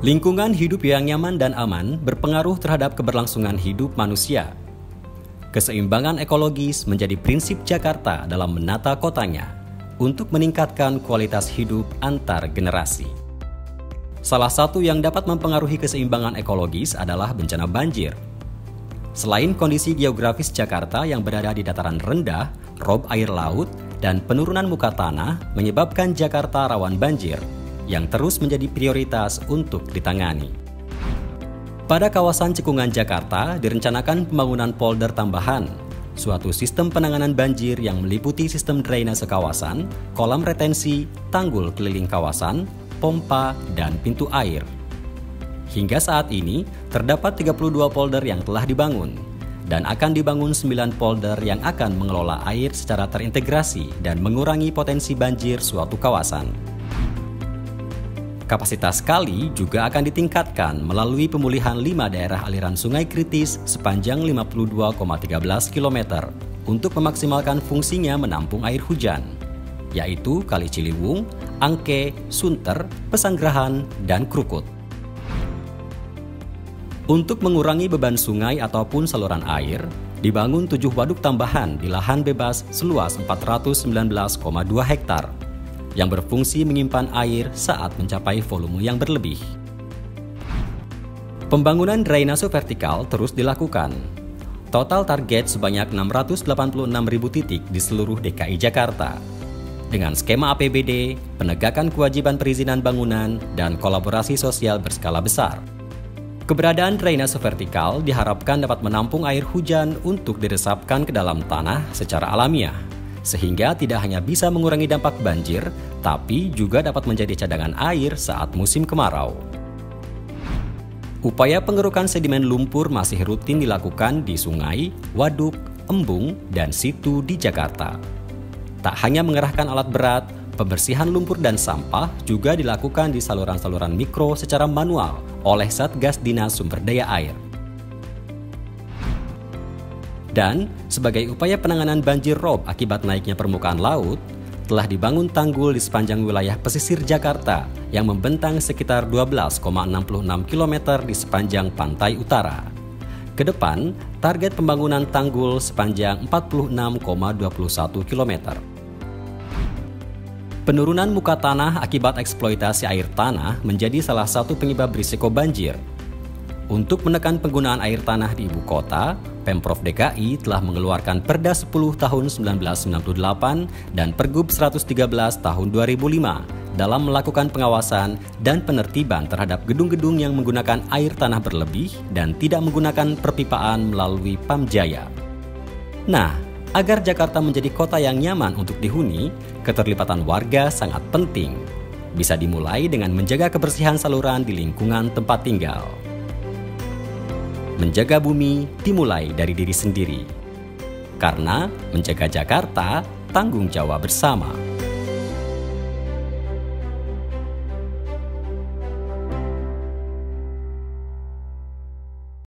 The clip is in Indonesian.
Lingkungan hidup yang nyaman dan aman berpengaruh terhadap keberlangsungan hidup manusia. Keseimbangan ekologis menjadi prinsip Jakarta dalam menata kotanya untuk meningkatkan kualitas hidup antar generasi. Salah satu yang dapat mempengaruhi keseimbangan ekologis adalah bencana banjir. Selain kondisi geografis Jakarta yang berada di dataran rendah, rob air laut, dan penurunan muka tanah menyebabkan Jakarta rawan banjir, yang terus menjadi prioritas untuk ditangani. Pada kawasan Cekungan Jakarta direncanakan pembangunan polder tambahan, suatu sistem penanganan banjir yang meliputi sistem drainase kawasan, kolam retensi, tanggul keliling kawasan, pompa, dan pintu air. Hingga saat ini, terdapat 32 polder yang telah dibangun, dan akan dibangun 9 polder yang akan mengelola air secara terintegrasi dan mengurangi potensi banjir suatu kawasan. Kapasitas kali juga akan ditingkatkan melalui pemulihan 5 daerah aliran sungai kritis sepanjang 52,13 km untuk memaksimalkan fungsinya menampung air hujan, yaitu Kali Ciliwung, Angke, Sunter, Pesanggerahan, dan Krukut. Untuk mengurangi beban sungai ataupun saluran air, dibangun 7 waduk tambahan di lahan bebas seluas 419,2 hektar. Yang berfungsi menyimpan air saat mencapai volume yang berlebih. Pembangunan drainase vertikal terus dilakukan. Total target sebanyak 686.000 titik di seluruh DKI Jakarta. Dengan skema APBD, penegakan kewajiban perizinan bangunan, dan kolaborasi sosial berskala besar. Keberadaan drainase vertikal diharapkan dapat menampung air hujan untuk diresapkan ke dalam tanah secara alamiah, sehingga tidak hanya bisa mengurangi dampak banjir, tapi juga dapat menjadi cadangan air saat musim kemarau. Upaya pengerukan sedimen lumpur masih rutin dilakukan di sungai, waduk, embung, dan situ di Jakarta. Tak hanya mengerahkan alat berat, pembersihan lumpur dan sampah juga dilakukan di saluran-saluran mikro secara manual oleh Satgas Dinas Sumber Daya Air. Dan, sebagai upaya penanganan banjir rob akibat naiknya permukaan laut, telah dibangun tanggul di sepanjang wilayah pesisir Jakarta yang membentang sekitar 12,66 km di sepanjang pantai utara. Kedepan, target pembangunan tanggul sepanjang 46,21 km. Penurunan muka tanah akibat eksploitasi air tanah menjadi salah satu penyebab risiko banjir. Untuk menekan penggunaan air tanah di ibu kota, Pemprov DKI telah mengeluarkan Perda 10 tahun 1998 dan Pergub 113 tahun 2005 dalam melakukan pengawasan dan penertiban terhadap gedung-gedung yang menggunakan air tanah berlebih dan tidak menggunakan perpipaan melalui Pamjaya. Nah, agar Jakarta menjadi kota yang nyaman untuk dihuni, keterlibatan warga sangat penting. Bisa dimulai dengan menjaga kebersihan saluran di lingkungan tempat tinggal. Menjaga bumi dimulai dari diri sendiri. Karena menjaga Jakarta tanggung jawab bersama.